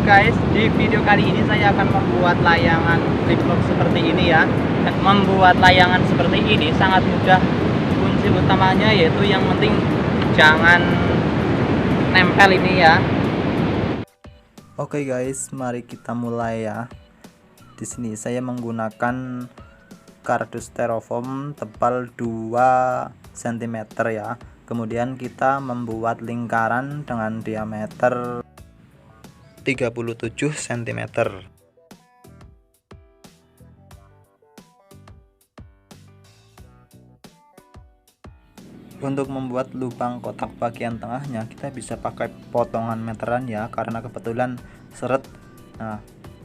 guys, di video kali ini saya akan membuat layangan flip lock seperti ini ya. Dan membuat layangan seperti ini sangat mudah. Kunci utamanya yaitu yang penting jangan nempel ini ya. Oke guys, mari kita mulai ya. Di sini saya menggunakan kardus styrofoam tebal 2 cm ya. Kemudian kita membuat lingkaran dengan diameter 37 cm. Untuk membuat lubang kotak bagian tengahnya kita bisa pakai potongan meteran ya, karena kebetulan seret. Nah,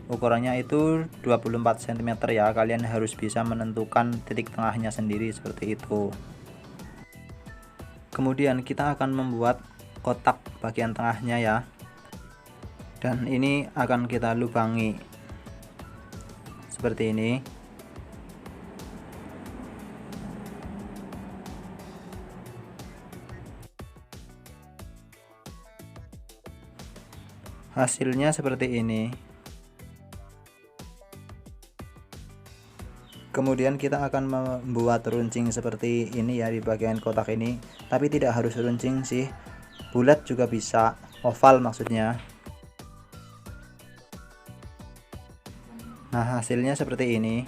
ukurannya itu 24 cm ya. Kalian harus bisa menentukan titik tengahnya sendiri seperti itu. Kemudian kita akan membuat kotak bagian tengahnya ya. Dan ini akan kita lubangi seperti ini. Hasilnya seperti ini. Kemudian kita akan membuat runcing seperti ini ya di bagian kotak ini, tapi tidak harus runcing sih, bulat juga bisa, oval maksudnya. Nah, hasilnya seperti ini.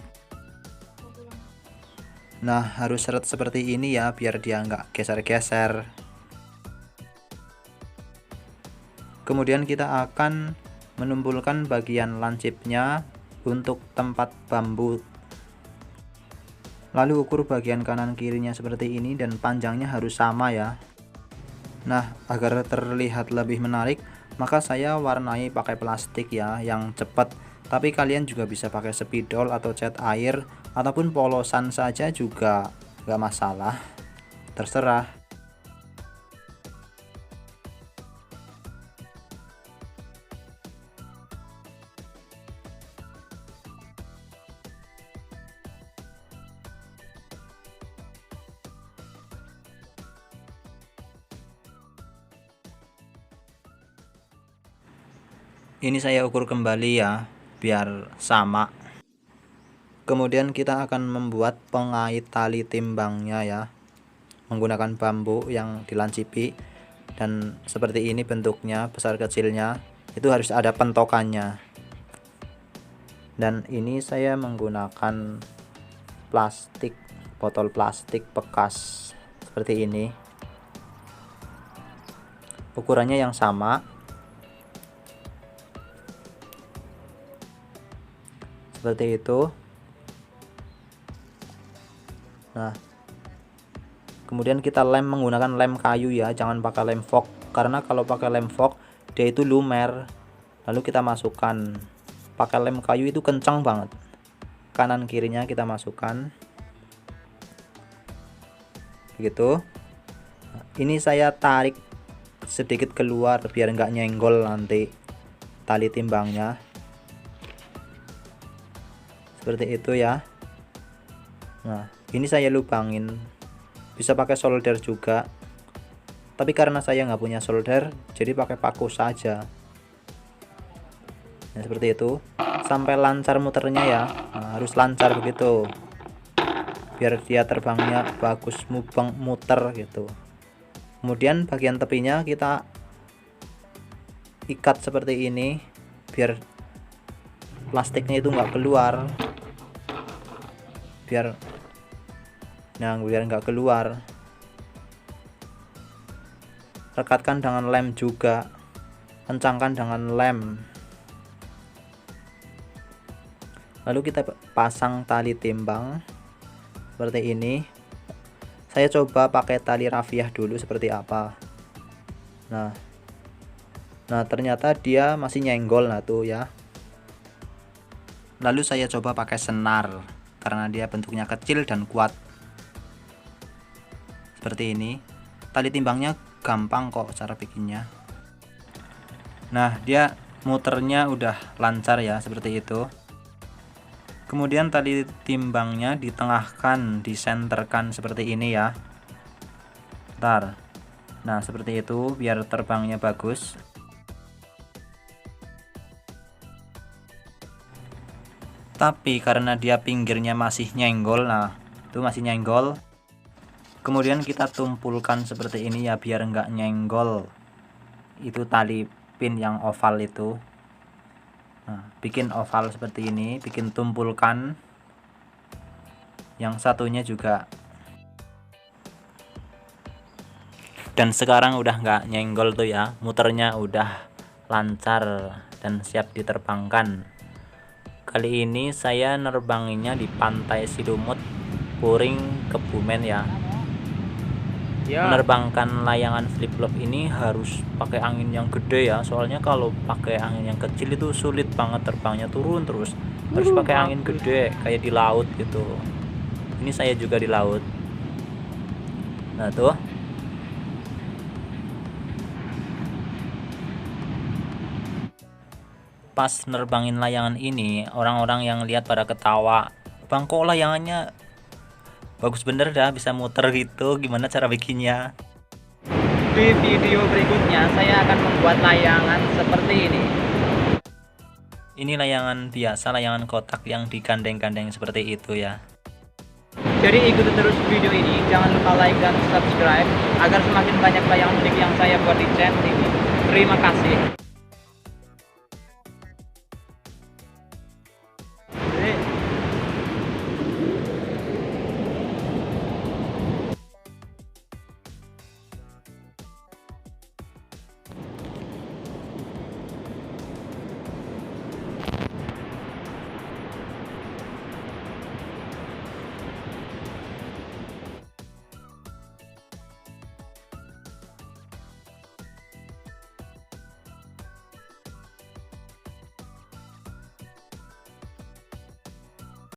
Nah, harus seret seperti ini ya, biar dia nggak geser-geser. Kemudian kita akan menumpulkan bagian lancipnya untuk tempat bambu. Lalu ukur bagian kanan kirinya seperti ini dan panjangnya harus sama ya. Nah, agar terlihat lebih menarik, maka saya warnai pakai plastik ya yang cepat. Tapi kalian juga bisa pakai spidol atau cat air ataupun polosan saja juga nggak masalah. Terserah. Ini saya ukur kembali ya, biar sama. Kemudian kita akan membuat pengait tali timbangnya ya, menggunakan bambu yang dilancipi. Dan seperti ini bentuknya, besar kecilnya, itu harus ada pentokannya. Dan ini saya menggunakan plastik, botol plastik bekas seperti ini. Ukurannya yang sama. Seperti itu. Nah, kemudian kita lem menggunakan lem kayu ya, jangan pakai lem fok, karena kalau pakai lem fok dia itu lumer. Lalu kita masukkan, pakai lem kayu itu kencang banget. Kanan kirinya kita masukkan begitu. Ini saya tarik sedikit keluar biar nggak nyenggol nanti tali timbangnya. Seperti itu ya. Nah, ini saya lubangin, bisa pakai solder juga, tapi karena saya nggak punya solder jadi pakai paku saja. Nah, seperti itu sampai lancar muternya ya. Nah, harus lancar begitu biar dia terbangnya bagus, mubeng muter gitu. Kemudian bagian tepinya kita ikat seperti ini biar plastiknya itu nggak keluar, biar nggak keluar. Rekatkan dengan lem juga, kencangkan dengan lem. Lalu kita pasang tali timbang seperti ini. Saya coba pakai tali rafiah dulu seperti apa. Nah ternyata dia masih nyenggol. Nah tuh ya. Lalu saya coba pakai senar karena dia bentuknya kecil dan kuat seperti ini. Tali timbangnya gampang kok cara bikinnya. Nah, dia muternya udah lancar ya, seperti itu. Kemudian tali timbangnya ditengahkan, disenterkan seperti ini ya. Bentar. Nah, seperti itu biar terbangnya bagus. Tapi karena dia pinggirnya masih nyenggol, nah itu masih nyenggol, kemudian kita tumpulkan seperti ini ya biar enggak nyenggol itu tali pin yang oval itu. Nah, bikin oval seperti ini, bikin tumpulkan. Yang satunya juga. Dan sekarang udah nggak nyenggol tuh ya, muternya udah lancar dan siap diterbangkan. Kali ini saya nerbanginnya di Pantai Sidumut, Puring, Kebumen ya. Menerbangkan layangan flip-flop ini harus pakai angin yang gede ya, soalnya kalau pakai angin yang kecil itu sulit banget terbangnya, turun terus. Harus pakai angin gede kayak di laut gitu. Ini saya juga di laut. Nah tuh, pas nerbangin layangan ini, orang-orang yang lihat pada ketawa, "Bang, kok layangannya bagus bener dah, bisa muter gitu, gimana cara bikinnya?" Di video berikutnya saya akan membuat layangan seperti ini. Ini layangan biasa, layangan kotak yang digandeng-gandeng seperti itu ya. Jadi ikuti terus video ini, jangan lupa like dan subscribe agar semakin banyak layangan unik yang saya buat di channel ini. Terima kasih.